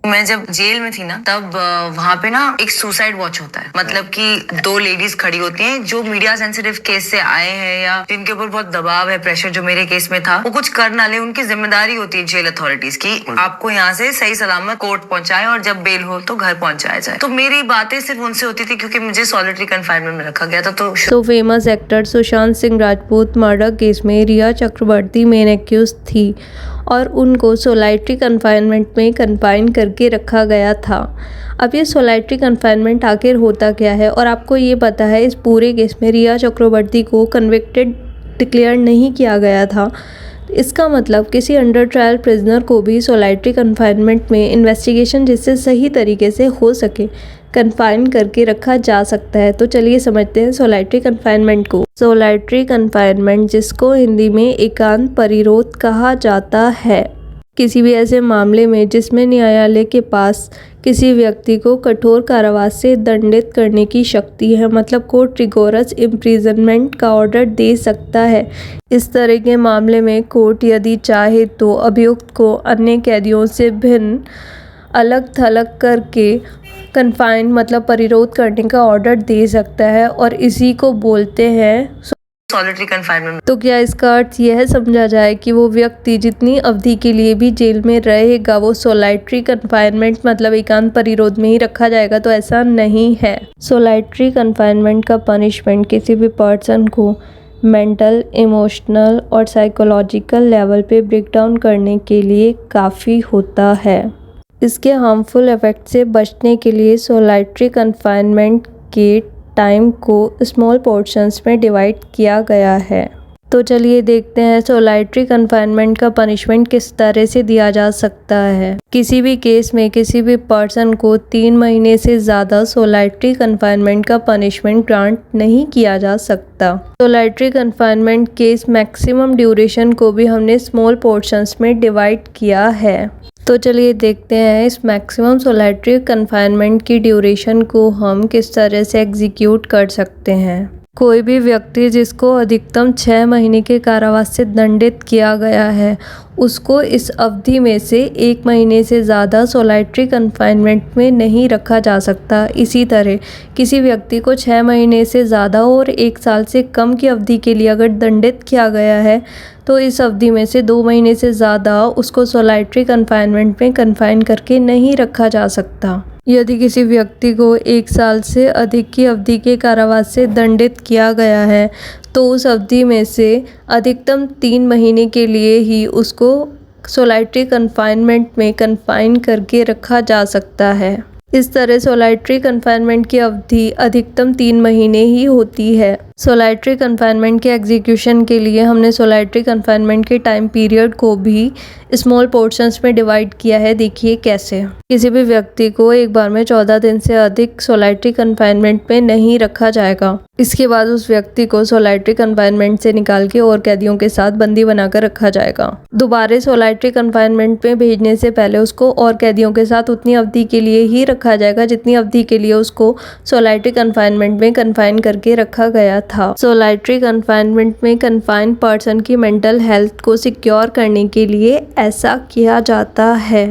मैं जब जेल में थी ना, तब वहाँ पे ना एक सुसाइड वॉच होता है। मतलब कि 2 लेडीज खड़ी होती हैं जो मीडिया सेंसिटिव केस से आए हैं या जिनके ऊपर बहुत दबाव है, प्रेशर, जो मेरे केस में था। वो कुछ कर ना ले, उनकी जिम्मेदारी होती है जेल अथॉरिटीज की आपको यहाँ से सही सलामत कोर्ट पहुंचाए और जब बेल हो तो घर पहुंचाया जाए। तो मेरी बातें सिर्फ उनसे होती थी क्योंकि मुझे सॉलिटरी कन्फाइनमेंट में रखा गया था। तो famous actor Sushant Singh Rajput murder case में रिया चक्रवर्ती मेन एक्यूज थी और उनको सोलाइटरी कन्फाइनमेंट में कन्फाइन करके रखा गया था। अब ये सोलाइटरी कन्फाइनमेंट आखिर होता क्या है, और आपको ये पता है इस पूरे केस में रिया चक्रवर्ती को कन्विक्टेड डिक्लेयर नहीं किया गया था। इसका मतलब किसी अंडर ट्रायल प्रिजनर को भी सोलाइटरी कन्फाइनमेंट में इन्वेस्टिगेशन जिससे सही तरीके से हो सके कन्फाइन करके रखा जा सकता है। तो चलिए समझते हैं सोलाइटरी कन्फाइनमेंट को। सोलाइटरी कन्फाइनमेंट, जिसको हिंदी में एकांत परिरोध कहा जाता है, किसी भी ऐसे मामले में जिसमें न्यायालय के पास किसी व्यक्ति को कठोर कारावास से दंडित करने की शक्ति है, मतलब कोर्ट रिगोरस इम्प्रिजनमेंट का ऑर्डर दे सकता है। इस तरह के मामले में कोर्ट यदि चाहे तो अभियुक्त को अन्य कैदियों से भिन्न अलग थलग करके कन्फाइन मतलब परिरोध करने का ऑर्डर दे सकता है, और इसी को बोलते हैं सॉलिटरी कन्फाइनमेंट। तो क्या इसका अर्थ यह समझा जाए कि वो व्यक्ति जितनी अवधि के लिए भी जेल में रहेगा वो सोलाइटरी कन्फाइनमेंट मतलब एकांत परिरोध में ही रखा जाएगा? तो ऐसा नहीं है। सोलाइटरी कन्फाइनमेंट का पनिशमेंट किसी भी पर्सन को मेंटल, इमोशनल और साइकोलॉजिकल लेवल पे ब्रेक डाउन करने के लिए काफ़ी होता है। इसके हार्मफुल इफ़ेक्ट से बचने के लिए सोलाइटरी कन्फाइनमेंट के टाइम को स्मॉल पोर्शंस में डिवाइड किया गया है। तो चलिए देखते हैं सोलाइटरी कन्फाइनमेंट का पनिशमेंट किस तरह से दिया जा सकता है। किसी भी केस में किसी भी पर्सन को 3 महीने से ज़्यादा सोलाइटरी कन्फाइनमेंट का पनिशमेंट ग्रांट नहीं किया जा सकता। सोलाइटरी कन्फाइनमेंट केस मैक्सिमम ड्यूरेशन को भी हमने स्मॉल पोर्शंस में डिवाइड किया है। तो चलिए देखते हैं इस मैक्सिमम सोलाइटरी कन्फाइनमेंट की ड्यूरेशन को हम किस तरह से एग्जीक्यूट कर सकते हैं। कोई भी व्यक्ति जिसको अधिकतम 6 महीने के कारावास से दंडित किया गया है, उसको इस अवधि में से 1 महीने से ज़्यादा सोलाइटरी कन्फाइनमेंट में नहीं रखा जा सकता। इसी तरह किसी व्यक्ति को 6 महीने से ज़्यादा और 1 साल से कम की अवधि के लिए अगर दंडित किया गया है तो इस अवधि में से 2 महीने से ज़्यादा उसको सोलाइटरी कन्फाइनमेंट में कन्फाइन करके नहीं रखा जा सकता। यदि किसी व्यक्ति को 1 साल से अधिक की अवधि के कारावास से दंडित किया गया है तो उस अवधि में से अधिकतम 3 महीने के लिए ही उसको सोलाइटरी कन्फाइनमेंट में कन्फाइन करके रखा जा सकता है। इस तरह सोलाइटरी कन्फाइनमेंट की अवधि अधिकतम 3 महीने ही होती है। सोलाइटरी कन्फाइनमेंट के एग्जीक्यूशन के लिए हमने सोलाइटरी कन्फाइनमेंट के टाइम पीरियड को भी स्मॉल पोर्शंस में डिवाइड किया है। देखिए कैसे। किसी भी व्यक्ति को एक बार में 14 दिन से अधिक सोलाइटरी कन्फाइनमेंट में नहीं रखा जाएगा। इसके बाद उस व्यक्ति को सोलाइटरी कन्फाइनमेंट से निकाल के और कैदियों के साथ बंदी बनाकर रखा जाएगा। दोबारा सोलाइटरी कन्फाइनमेंट में भेजने से पहले उसको और कैदियों के साथ उतनी अवधि के लिए ही रखा जाएगा जितनी अवधि के लिए उसको सोलाइटरी कन्फाइनमेंट में कन्फाइन करके रखा गया था। सोलाइटरी कन्फाइनमेंट में कन्फाइन पर्सन की मेंटल हेल्थ को सिक्योर करने के लिए ऐसा किया जाता है।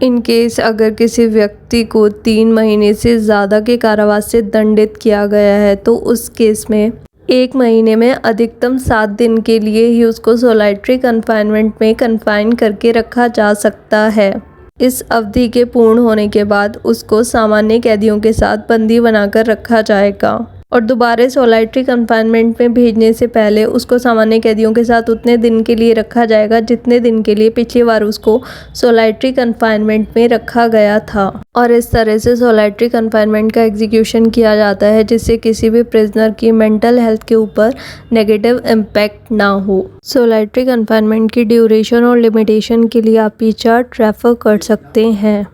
इन केस अगर किसी व्यक्ति को 3 महीने से ज़्यादा के कारावास से दंडित किया गया है तो उस केस में 1 महीने में अधिकतम 7 दिन के लिए ही उसको सोलाइटरी कन्फाइनमेंट में कन्फाइन करके रखा जा सकता है। इस अवधि के पूर्ण होने के बाद उसको सामान्य कैदियों के साथ बंदी बनाकर रखा जाएगा और दोबारा सोलाइटरी कन्फाइनमेंट में भेजने से पहले उसको सामान्य कैदियों के साथ उतने दिन के लिए रखा जाएगा जितने दिन के लिए पिछली बार उसको सोलाइटरी कन्फाइनमेंट में रखा गया था। और इस तरह से सोलाइटरी कन्फाइनमेंट का एग्जीक्यूशन किया जाता है जिससे किसी भी प्रिजनर की मेंटल हेल्थ के ऊपर नेगेटिव इम्पैक्ट ना हो। सोलाइटरी कन्फाइनमेंट की ड्यूरेशन और लिमिटेशन के लिए आप ये चार्ट रेफर कर सकते हैं।